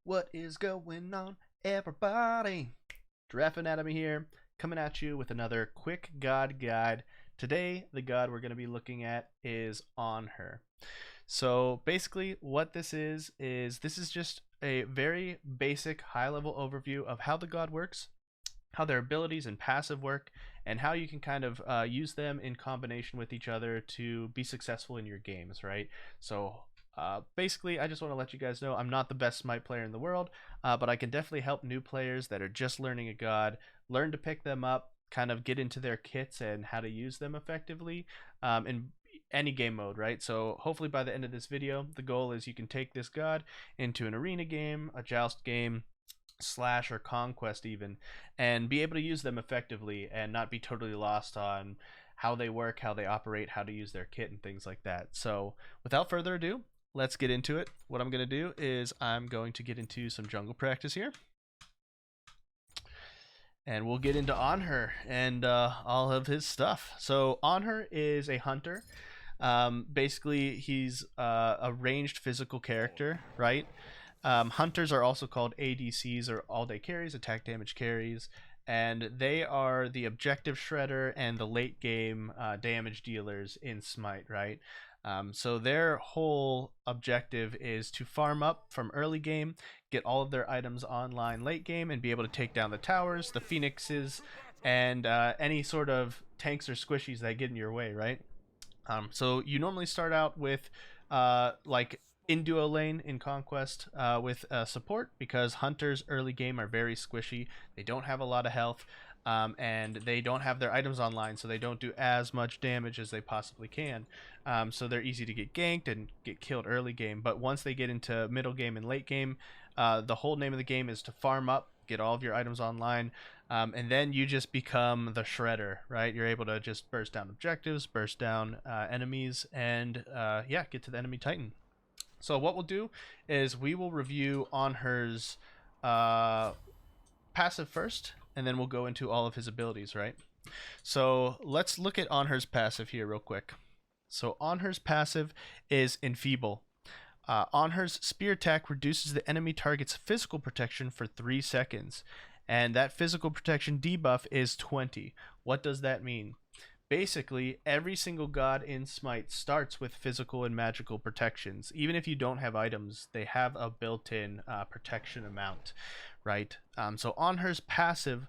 What is going on, everybody? Giraffe Anatomy here, coming at you with another quick god guide. Today, the god we're going to be looking at is Anhur. So basically, what this is just a very basic, high-level overview of how the god works, how their abilities and passive work, and how you can kind of use them in combination with each other to be successful in your games, right? So basically, I just want to let you guys know I'm not the best Smite player in the world, but I can definitely help new players that are just learning a god learn to pick them up, kind of get into their kits and how to use them effectively in any game mode, right? So hopefully by the end of this video, the goal is you can take this god into an arena game, a joust game, slash or conquest even, and be able to use them effectively and not be totally lost on how they work, how they operate, how to use their kit and things like that. So without further ado, let's get into it. What I'm going to do is I'm going to get into some jungle practice here, and we'll get into Anhur and all of his stuff. So Anhur is a hunter. Basically, he's a ranged physical character, right? Hunters are also called ADCs, or all-day carries, attack damage carries, and they are the objective shredder and the late game damage dealers in Smite, right? So their whole objective is to farm up from early game, get all of their items online late game, and be able to take down the towers, the phoenixes, and any sort of tanks or squishies that get in your way, right? So you normally start out with like in duo lane in conquest with support, because hunters early game are very squishy. They don't have a lot of health, and they don't have their items online, so they don't do as much damage as they possibly can. So they're easy to get ganked and get killed early game. But once they get into middle game and late game, the whole name of the game is to farm up, get all of your items online, and then you just become the shredder, right? You're able to just burst down objectives, burst down enemies, and yeah, get to the enemy titan. So what we'll do is we will review Anhur's passive first, and then we'll go into all of his abilities, right? So let's look at Anhur's passive here real quick. So Anhur's passive is Enfeeble. Anhur's spear attack reduces the enemy target's physical protection for 3 seconds, and that physical protection debuff is 20. What does that mean? Basically, every single god in Smite starts with physical and magical protections. Even if you don't have items, they have a built-in protection amount, right? So Anhur's passive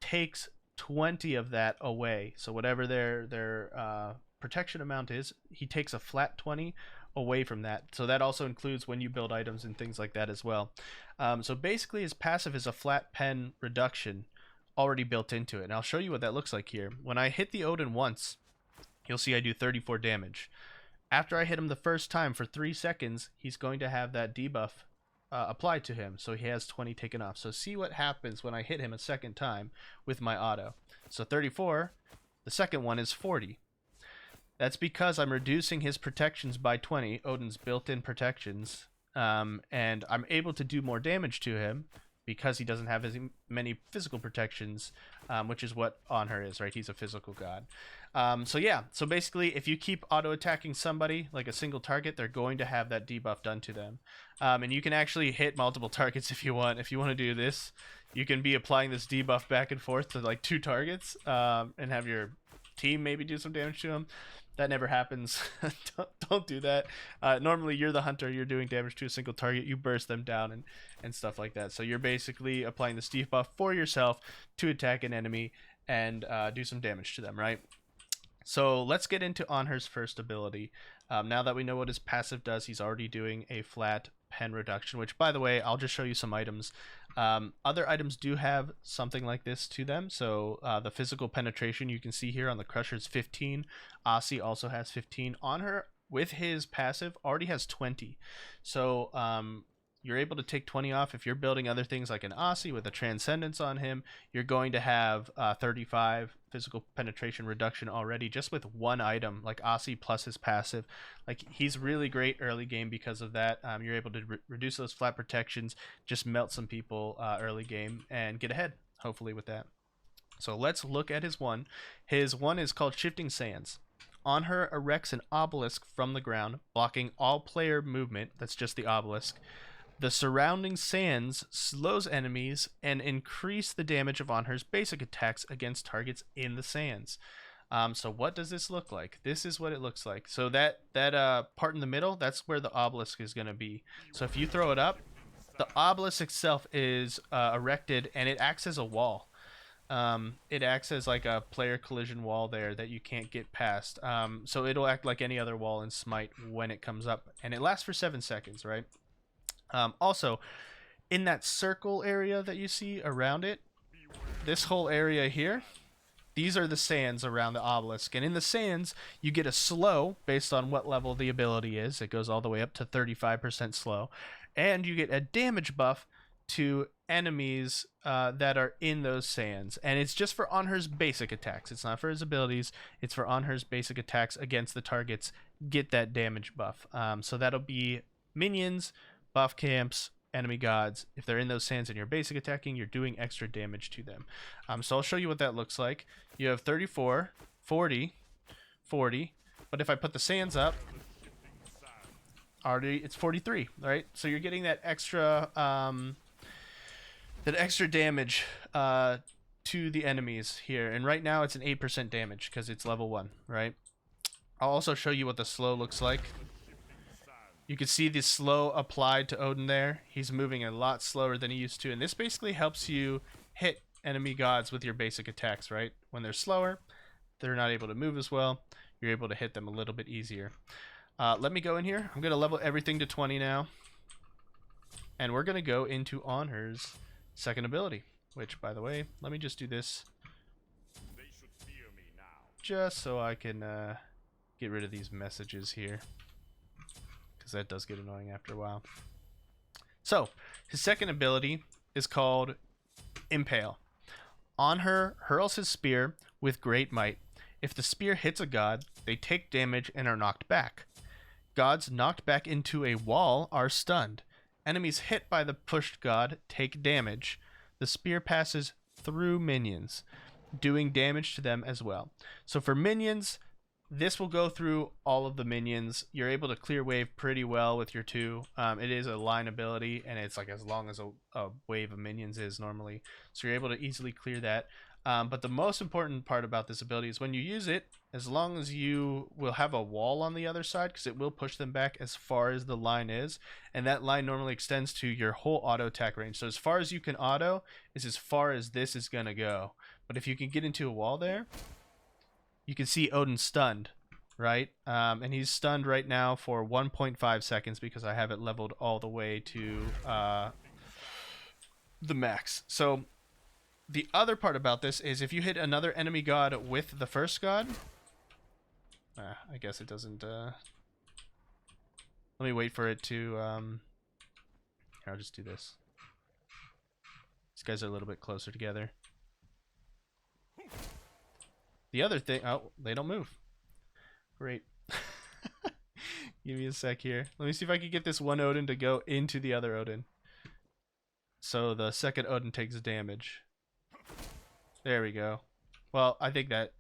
takes 20 of that away. So whatever their protection amount is, he takes a flat 20 away from that. So that also includes when you build items and things like that as well. So basically, his passive is a flat pen reduction already built into it. And I'll show you what that looks like here. When I hit the Odin once, you'll see I do 34 damage. After I hit him the first time for 3 seconds, he's going to have that debuff applied to him, so he has 20 taken off. So see what happens when I hit him a second time with my auto. So 34, the second one is 40. That's because I'm reducing his protections by 20, Odin's built-in protections, and I'm able to do more damage to him because he doesn't have as many physical protections, which is what Anhur is, right? He's a physical god. So yeah, so basically, if you keep auto-attacking somebody, like a single target, they're going to have that debuff done to them. And you can actually hit multiple targets if you want. If you want to do this, you can be applying this debuff back and forth to like 2 targets, and have your team maybe do some damage to them. That never happens. don't do that. Normally, you're the hunter. You're doing damage to a single target. You burst them down and stuff like that. So you're basically applying the Steve buff for yourself to attack an enemy and do some damage to them, right? So let's get into Anhur's first ability. Now that we know what his passive does, he's already doing a flat pen reduction, which, by the way, I'll just show you some items. Other items do have something like this to them. So the physical penetration you can see here on the Crusher is 15. Aussie also has 15. Anhur, with his passive, already has 20. So you're able to take 20 off. If you're building other things like an Aussie with a Transcendence on him, you're going to have 35 physical penetration reduction already just with one item, like Aussie plus his passive. Like, he's really great early game because of that. You're able to reduce those flat protections, just melt some people early game, and get ahead, hopefully, with that. So let's look at his one. His one is called Shifting Sands. Anhur erects an obelisk from the ground, blocking all player movement. That's just the obelisk. The surrounding sands slows enemies and increase the damage of Anhur's basic attacks against targets in the sands. So what does this look like? This is what it looks like. So that part in the middle, that's where the obelisk is going to be. So if you throw it up, the obelisk itself is erected, and it acts as a wall. It acts as like a player collision wall there that you can't get past. So it'll act like any other wall in Smite when it comes up, and it lasts for 7 seconds, right? Also, in that circle area that you see around it, this whole area here, these are the sands around the obelisk. And in the sands, you get a slow based on what level the ability is. It goes all the way up to 35% slow. And you get a damage buff to enemies that are in those sands. And it's just for Anhur's basic attacks. It's not for his abilities. It's for Anhur's basic attacks against the targets. Get that damage buff. So that'll be minions, buff camps, enemy gods. If they're in those sands and you're basic attacking, you're doing extra damage to them. So I'll show you what that looks like. You have 34, 40, 40. But if I put the sands up, already it's 43, right? So you're getting that extra damage to the enemies here. And right now it's an 8% damage because it's level 1, right? I'll also show you what the slow looks like. You can see the slow applied to Odin there. He's moving a lot slower than he used to. And this basically helps you hit enemy gods with your basic attacks, right? When they're slower, they're not able to move as well. You're able to hit them a little bit easier. Let me go in here. I'm going to level everything to 20 now. And we're going to go into Anhur's second ability. Which, by the way, let me just do this. Just so I can get rid of these messages here. Because that does get annoying after a while. So, his second ability is called Impale. Anhur hurls his spear with great might. If the spear hits a god, they take damage and are knocked back. Gods knocked back into a wall are stunned. Enemies hit by the pushed god take damage. The spear passes through minions, doing damage to them as well. So for minions, this will go through all of the minions. You're able to clear wave pretty well with your 2. It is a line ability, and it's like as long as a wave of minions is normally. So you're able to easily clear that. But the most important part about this ability is when you use it, as long as you will have a wall on the other side, because it will push them back as far as the line is. And that line normally extends to your whole auto attack range. So as far as you can auto is as far as this is going to go. But if you can get into a wall there, you can see Odin stunned, right? And he's stunned right now for 1.5 seconds because I have it leveled all the way to the max. So the other part about this is if you hit another enemy god with the first god, I guess it doesn't, let me wait for it to, here, I'll just do this. These guys are a little bit closer together. The other thing, oh, they don't move. Great. Give me a sec here. Let me see if I can get this one Odin to go into the other Odin. So the second Odin takes damage. There we go. Well, I think that's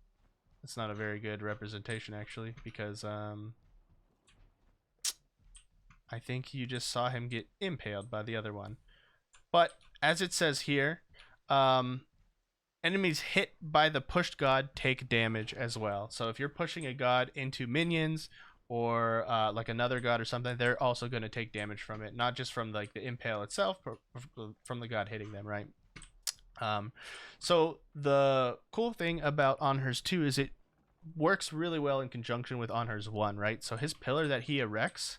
not a very good representation actually, because I think you just saw him get impaled by the other one. But as it says here, enemies hit by the pushed god take damage as well. So if you're pushing a god into minions or like another god or something, they're also going to take damage from it. Not just from like the impale itself, but from the god hitting them, right? So the cool thing about Anhur's 2 is it works really well in conjunction with Anhur's 1, right? So his pillar that he erects,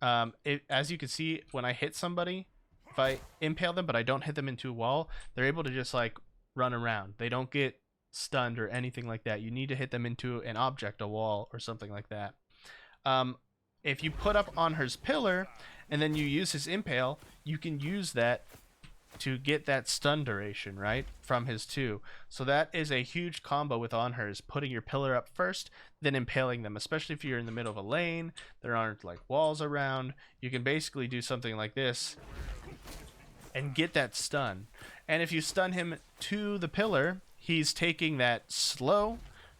as you can see, when I hit somebody, if I impale them but I don't hit them into a wall, they're able to just like run around. They don't get stunned or anything like that. You need to hit them into an object, a wall or something like that. If you put up Anhur's pillar and then you use his impale, you can use that to get that stun duration, right, from his 2. So that is a huge combo with Anhur's, putting your pillar up first, then impaling them, especially if you're in the middle of a lane, there aren't like walls around. You can basically do something like this and get that stun. And if you stun him to the pillar, he's taking that slow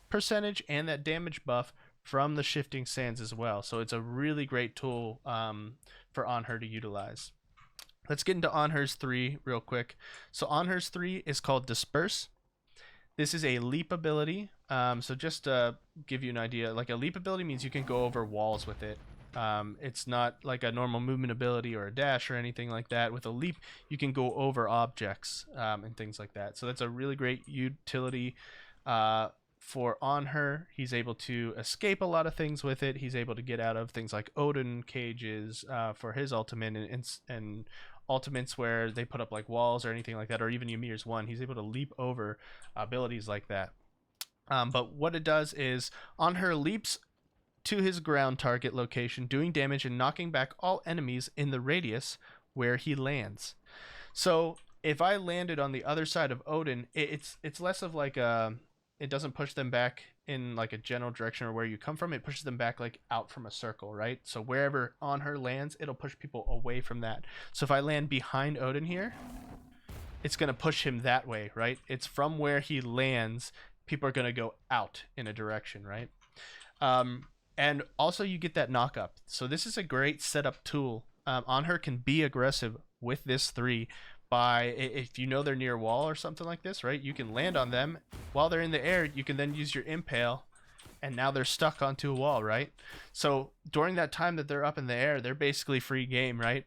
percentage and that damage buff from the shifting sands as well. So it's a really great tool for Anhur to utilize. Let's get into Anhur's 3 real quick. So Anhur's 3 is called Disperse. This is a leap ability. So just to give you an idea, like a leap ability means you can go over walls with it. It's not like a normal movement ability or a dash or anything like that. With a leap, you can go over objects and things like that. So that's a really great utility for Anhur. He's able to escape a lot of things with it. He's able to get out of things like Odin cages for his ultimate and ultimates where they put up like walls or anything like that, or even Ymir's one. He's able to leap over abilities like that. But what it does is Anhur leaps to his ground target location, doing damage and knocking back all enemies in the radius where he lands. So if I landed on the other side of Odin, it's less of like it doesn't push them back in like a general direction or where you come from. It pushes them back like out from a circle, right? So wherever Anhur lands, it'll push people away from that. So if I land behind Odin here, it's going to push him that way, right? It's from where he lands, people are going to go out in a direction, right? And also you get that knock up. So this is a great setup tool. Anhur can be aggressive with this 3 by, if you know they're near a wall or something like this, right? You can land on them while they're in the air. You can then use your Impale, and now they're stuck onto a wall, right? So during that time that they're up in the air, they're basically free game, right?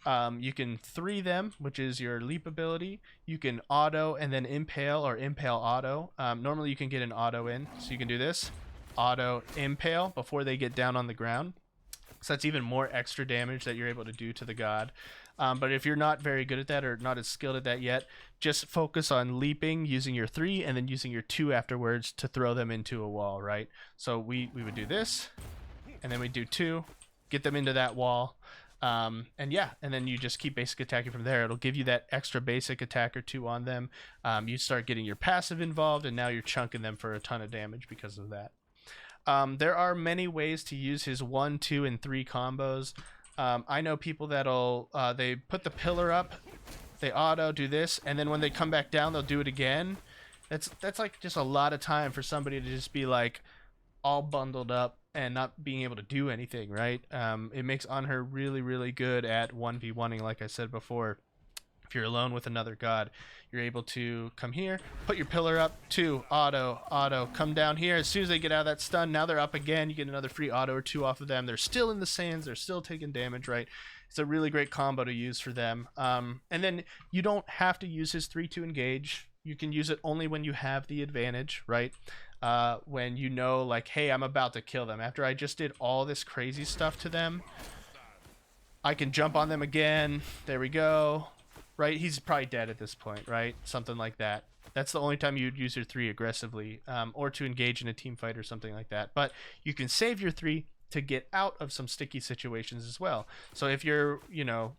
You can 3 them, which is your leap ability. You can auto and then Impale or Impale auto. Normally you can get an auto in, so you can do this. Auto Impale before they get down on the ground. So that's even more extra damage that you're able to do to the god. But if you're not very good at that or not as skilled at that yet, just focus on leaping, using your 3, and then using your 2 afterwards to throw them into a wall, right? So we would do this, and then we do 2, get them into that wall. And yeah, and then you just keep basic attacking from there. It'll give you that extra basic attack or 2 on them. You start getting your passive involved, and now you're chunking them for a ton of damage because of that. There are many ways to use his 1, 2, and 3 combos. I know people that'll they put the pillar up, they auto do this, and then when they come back down, they'll do it again. That's like just a lot of time for somebody to just be like all bundled up and not being able to do anything, right? It makes Anhur really, really good at 1v1ing, like I said before. If you're alone with another god, you're able to come here, put your pillar up, 2, auto, come down here. As soon as they get out of that stun, now they're up again. You get another free auto or 2 off of them. They're still in the sands. They're still taking damage, right? It's a really great combo to use for them. And then you don't have to use his 3 to engage. You can use it only when you have the advantage, right? When you know, like, hey, I'm about to kill them. After I just did all this crazy stuff to them, I can jump on them again. There we go. Right, he's probably dead at this point, right? Something like that. That's the only time you'd use your 3 aggressively, or to engage in a team fight or something like that. But you can save your 3 to get out of some sticky situations as well. So if you're, you know,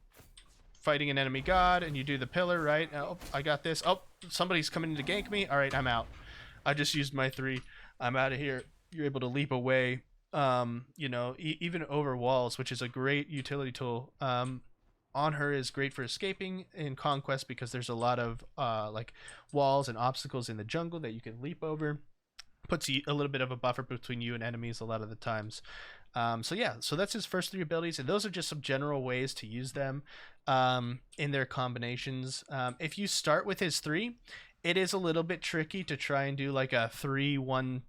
fighting an enemy god and you do the pillar, right? Oh, I got this. Oh, somebody's coming to gank me. All right, I'm out. I just used my 3. I'm out of here. You're able to leap away, you know, even over walls, which is a great utility tool. Anhur is great for escaping in Conquest because there's a lot of like walls and obstacles in the jungle that you can leap over. Puts a little bit of a buffer between you and enemies a lot of the times. So yeah, so that's his first 3 abilities, and those are just some general ways to use them in their combinations. If you start with his 3, it is a little bit tricky to try and do like a 3-1-2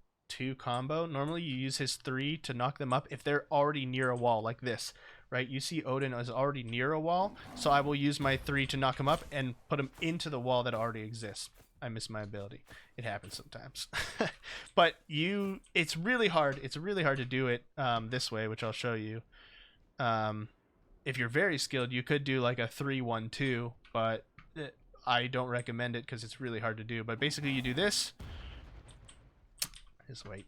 combo. Normally you use his 3 to knock them up if they're already near a wall like this. Right, you see Odin is already near a wall, so I will use my 3 to knock him up and put him into the wall that already exists. I miss my ability. It happens sometimes. But it's really hard. It's really hard to do it this way, which I'll show you. If you're very skilled, you could do like a 3-1-2, but I don't recommend it because it's really hard to do. But basically you do this. Just wait.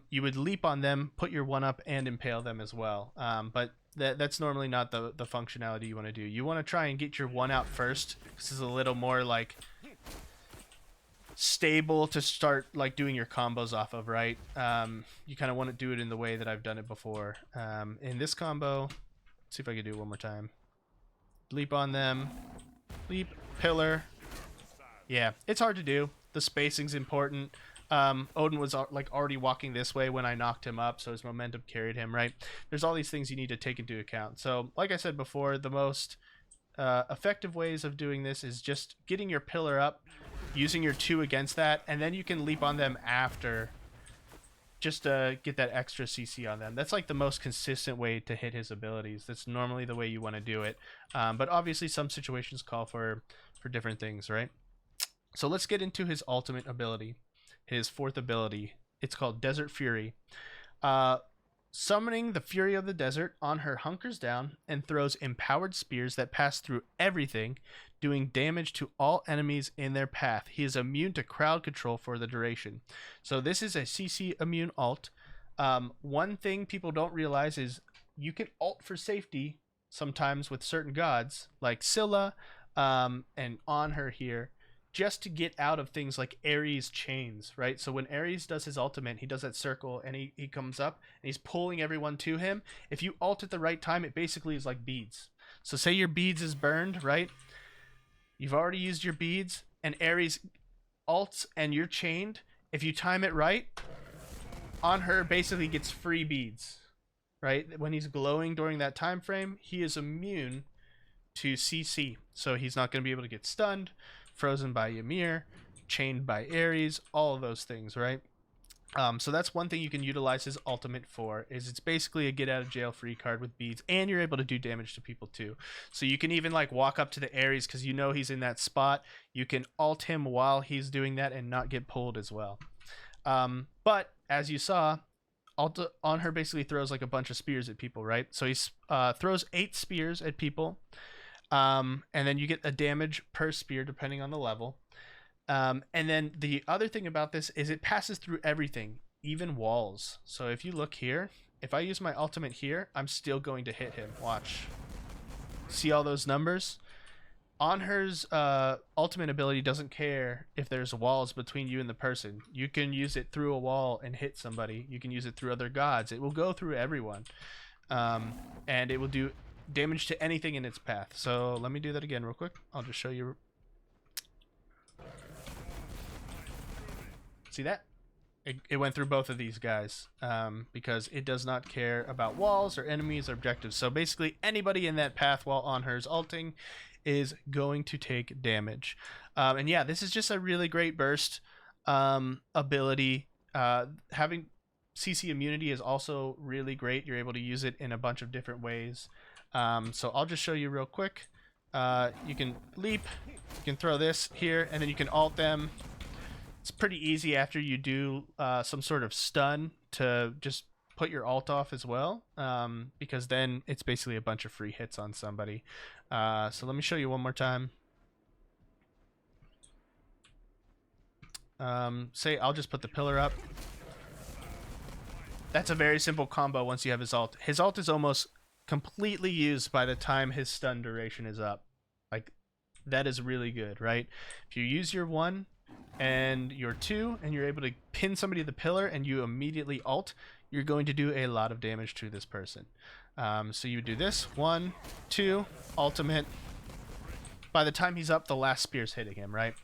You would leap on them, put your 1 up, and impale them as well. But that's normally not the functionality you want to do. You want to try and get your 1 out first. This is a little more like stable to start like doing your combos off of, right? You kind of want to do it in the way that I've done it before. In this combo, let's see if I can do it one more time. Leap on them, leap, pillar. Yeah, it's hard to do. The spacing's important. Odin was like already walking this way when I knocked him up, so his momentum carried him, right? There's all these things you need to take into account. So like I said before, the most effective ways of doing this is just getting your pillar up, using your 2 against that, and then you can leap on them after, just to get that extra CC on them. That's like the most consistent way to hit his abilities. That's normally the way you want to do it. But obviously some situations call for different things, right? So let's get into his ultimate ability, his 4th ability. It's called Desert Fury. Summoning the Fury of the Desert, Anhur hunkers down and throws empowered spears that pass through everything, doing damage to all enemies in their path. He is immune to crowd control for the duration. So this is a CC immune ult. One thing people don't realize is you can ult for safety sometimes with certain gods, like Scylla and Anhur here, just to get out of things like Ares chains, right? So when Ares does his ultimate, he does that circle and he comes up and he's pulling everyone to him. If you ult at the right time, it basically is like beads. So say your beads is burned, right? You've already used your beads and Ares ults and you're chained. If you time it right, Anhur basically gets free beads, right? When he's glowing during that time frame, he is immune to CC. So he's not going to be able to get stunned, frozen by Ymir, chained by Ares, all of those things, right? So that's one thing you can utilize his ultimate for, is it's basically a get out of jail free card with beads, and you're able to do damage to people too. So you can even like walk up to the Ares because you know he's in that spot. You can ult him while he's doing that and not get pulled as well. But as you saw, Anhur basically throws like a bunch of spears at people, right? So he throws 8 spears at people. And then you get a damage per spear depending on the level. And then the other thing about this is it passes through everything, even walls. So if you look here, if I use my ultimate here, I'm still going to hit him. Watch. See all those numbers? Anhur's ultimate ability doesn't care if there's walls between you and the person. You can use it through a wall and hit somebody. You can use it through other gods. It will go through everyone. And it will do damage to anything in its path. So let me do that again real quick. I'll just show you. See that? It went through both of these guys because it does not care about walls or enemies or objectives. So basically anybody in that path while Anhur's ulting is going to take damage. And yeah, this is just a really great burst ability. Having CC immunity is also really great. You're able to use it in a bunch of different ways. So I'll just show you real quick. You can leap, you can throw this here, and then you can ult them. It's pretty easy after you do some sort of stun to just put your ult off as well, because then it's basically a bunch of free hits on somebody. So let me show you one more time. Say I'll just put the pillar up. That's a very simple combo once you have his ult. His ult is almost completely used by the time his stun duration is up. Like, that is really good, right? If you use your 1 and your 2 and you're able to pin somebody to the pillar and you immediately ult, you're going to do a lot of damage to this person. So you do this, 1, 2, ultimate. By the time he's up, the last spear's hitting him, right?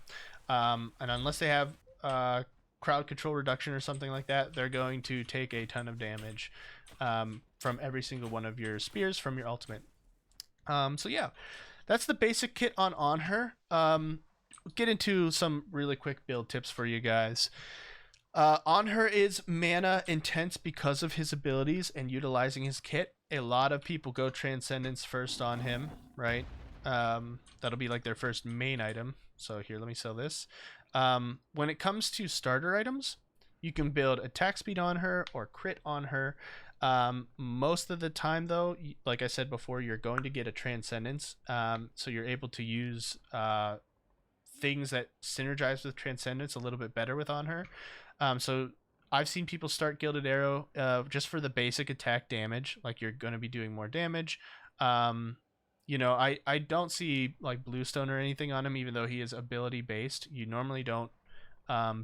And unless they have crowd control reduction or something like that, they're going to take a ton of damage from every single one of your spears from your ultimate. So yeah, that's the basic kit on Anhur. Get into some really quick build tips for you guys. Anhur is mana intense because of his abilities and utilizing his kit. A lot of people go Transcendence first on him, right? That'll be like their first main item. So here, let me sell this. When it comes to starter items, you can build attack speed on her or crit on her. Most of the time though, like I said before, you're going to get a Transcendence. So you're able to use things that synergize with Transcendence a little bit better with on her. So I've seen people start Gilded Arrow just for the basic attack damage, like you're going to be doing more damage. You know, I don't see like Bluestone or anything on him, even though he is ability based. You normally don't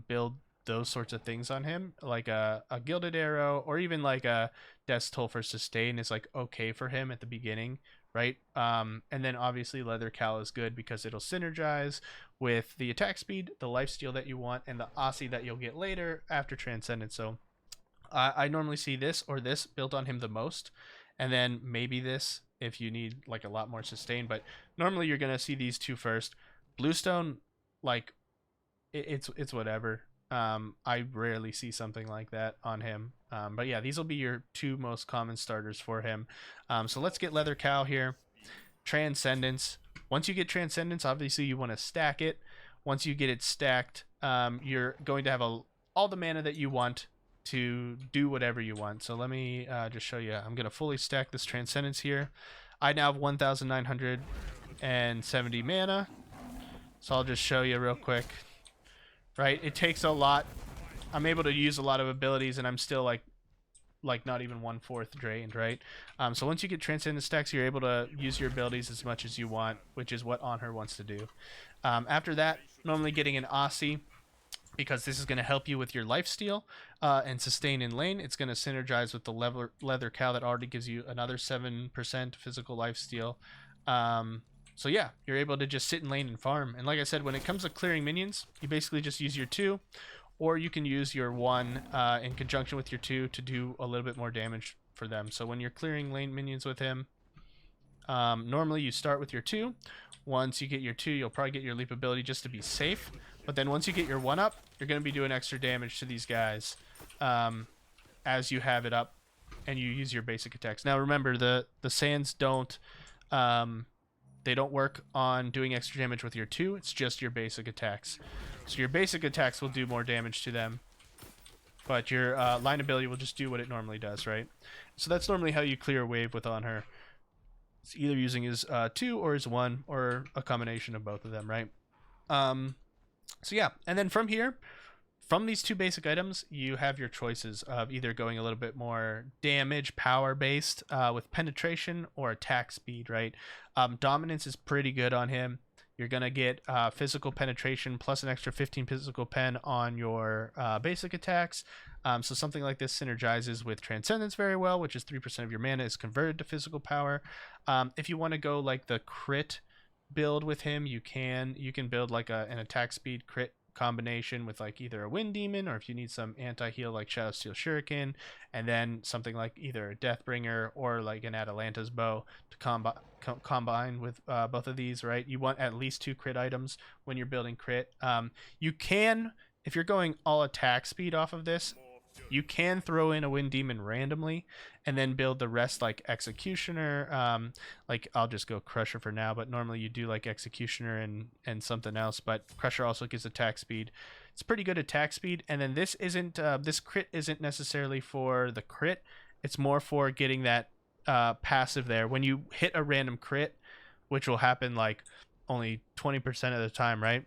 build those sorts of things on him. Like a Gilded Arrow or even like a Death's Toll for Sustain is like okay for him at the beginning, right? And then obviously Leather Cowl is good because it'll synergize with the attack speed, the lifesteal that you want, and the Aussie that you'll get later after Transcendence. So I normally see this or this built on him the most, and then maybe this if you need like a lot more sustain. But normally you're gonna see these two first. Bluestone, like it's whatever. I rarely see something like that on him. But yeah, these will be your two most common starters for him. So let's get Leather Cow here. Transcendence. Once you get Transcendence, obviously you want to stack it. Once you get it stacked, you're going to have all the mana that you want to do whatever you want. So let me just show you. I'm going to fully stack this Transcendence here. I now have 1,970 mana. So I'll just show you real quick. Right? It takes a lot. I'm able to use a lot of abilities, and I'm still like not even 1/4 drained, right? So once you get Transcendence stacks, you're able to use your abilities as much as you want, which is what Anhur wants to do. After that, normally getting an Aussie, because this is going to help you with your lifesteal and sustain in lane. It's going to synergize with the Leather Cow that already gives you another 7% physical lifesteal. So yeah, you're able to just sit in lane and farm. And like I said, when it comes to clearing minions, you basically just use your 2, or you can use your 1 in conjunction with your 2 to do a little bit more damage for them. So when you're clearing lane minions with him, normally you start with your 2. Once you get your 2, you'll probably get your leap ability just to be safe. But then once you get your 1 up, you're going to be doing extra damage to these guys as you have it up and you use your basic attacks. Now remember, the sands don't... they don't work on doing extra damage with your 2. It's just your basic attacks. So your basic attacks will do more damage to them, but your line ability will just do what it normally does, right? So that's normally how you clear a wave with Anhur. It's either using his 2 or his 1, or a combination of both of them, right? So yeah, and then from here, from these 2 basic items, you have your choices of either going a little bit more damage, power-based with penetration, or attack speed, right? Dominance is pretty good on him. You're going to get physical penetration plus an extra 15 physical pen on your basic attacks. So something like this synergizes with Transcendence very well, which is 3% of your mana is converted to physical power. If you want to go like the crit build with him, you can build like an attack speed crit combination with like either a Wind Demon, or if you need some anti-heal like Shadowsteel Shuriken, and then something like either a Deathbringer or like an Atalanta's Bow to combine with both of these, right? You want at least 2 crit items when you're building crit. You can, if you're going all attack speed off of this, you can throw in a Wind Demon randomly and then build the rest like Executioner. Like I'll just go Crusher for now, but normally you do like Executioner and something else. But Crusher also gives attack speed. It's pretty good attack speed. And then this isn't this crit isn't necessarily for the crit. It's more for getting that passive there. When you hit a random crit, which will happen like only 20% of the time, right?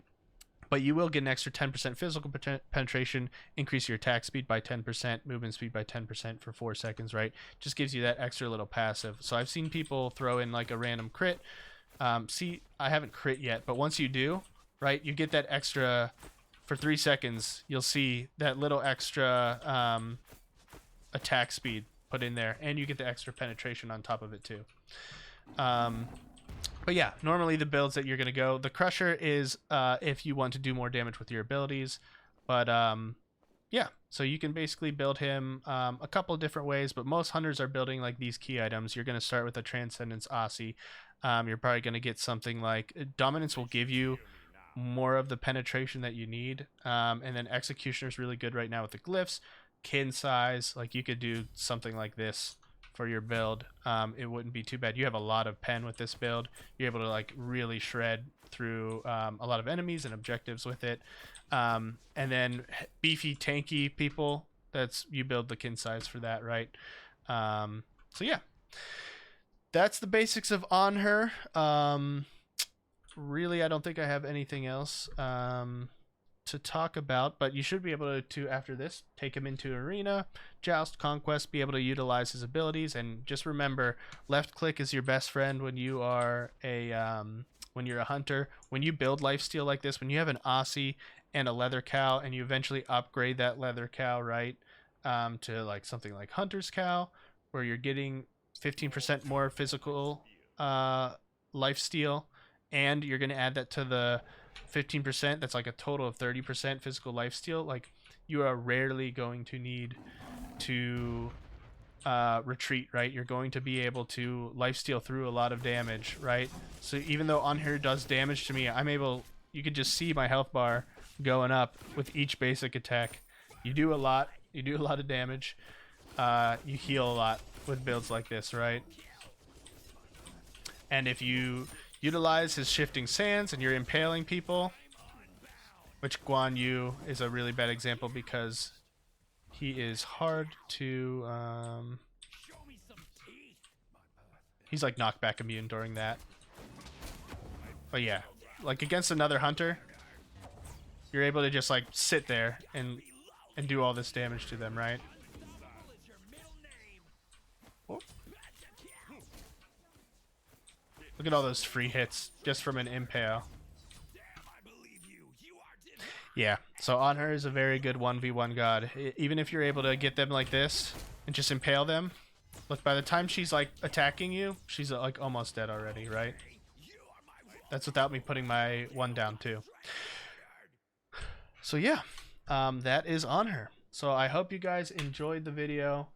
But you will get an extra 10% physical penetration, increase your attack speed by 10%, movement speed by 10% for 4 seconds, right? Just gives you that extra little passive. So I've seen people throw in like a random crit. See, I haven't crit yet, but once you do, right, you get that extra, for 3 seconds, you'll see that little extra attack speed put in there, and you get the extra penetration on top of it too. But yeah, normally the builds that you're going to go, the Crusher is if you want to do more damage with your abilities. But yeah, so you can basically build him a couple of different ways, but most hunters are building like these key items. You're going to start with a Transcendence Aussie. You're probably going to get something like Dominance will give you more of the penetration that you need. And then Executioner is really good right now with the glyphs. Kin size, like you could do something like this for your build. It wouldn't be too bad. You have a lot of pen with this build. You're able to like really shred through a lot of enemies and objectives with it. And then beefy tanky people, that's you build the kin size for that, right? So yeah, that's the basics of Anhur. Really, I don't think I have anything else to talk about, but you should be able to after this take him into arena, joust, conquest, be able to utilize his abilities. And just remember, left click is your best friend when you are when you're a hunter. When you build lifesteal like this, when you have an Aussie and a Leather Cow and you eventually upgrade that Leather Cow, right, to like something like Hunter's Cow, where you're getting 15% more physical lifesteal, and you're going to add that to the 15%, that's like a total of 30% physical lifesteal. Like, you are rarely going to need to retreat, right? You're going to be able to lifesteal through a lot of damage, right? So even though Anhur does damage to me, I'm able, you can just see my health bar going up with each basic attack. You do a lot of damage. You heal a lot with builds like this, right? And if you utilize his shifting sands and you're impaling people, which Guan Yu is a really bad example because he is hard to he's like knockback immune during that. But yeah, like against another hunter, you're able to just like sit there and do all this damage to them, right? Oh. Look at all those free hits just from an Impale. Yeah, so Anhur is a very good 1v1 god. Even if you're able to get them like this and just impale them, look, by the time she's like attacking you, she's like almost dead already, right? That's without me putting my one down too. So yeah, that is Anhur. So I hope you guys enjoyed the video.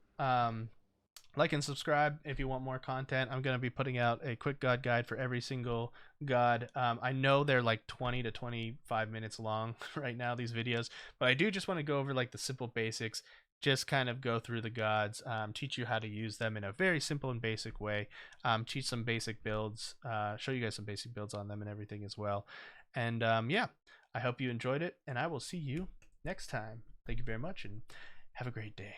Like and subscribe if you want more content. I'm going to be putting out a quick god guide for every single god. I know they're like 20 to 25 minutes long right now, these videos, but I do just want to go over like the simple basics, just kind of go through the gods, teach you how to use them in a very simple and basic way, teach some basic builds, show you guys some basic builds on them and everything as well. And yeah, I hope you enjoyed it, and I will see you next time. Thank you very much, and have a great day.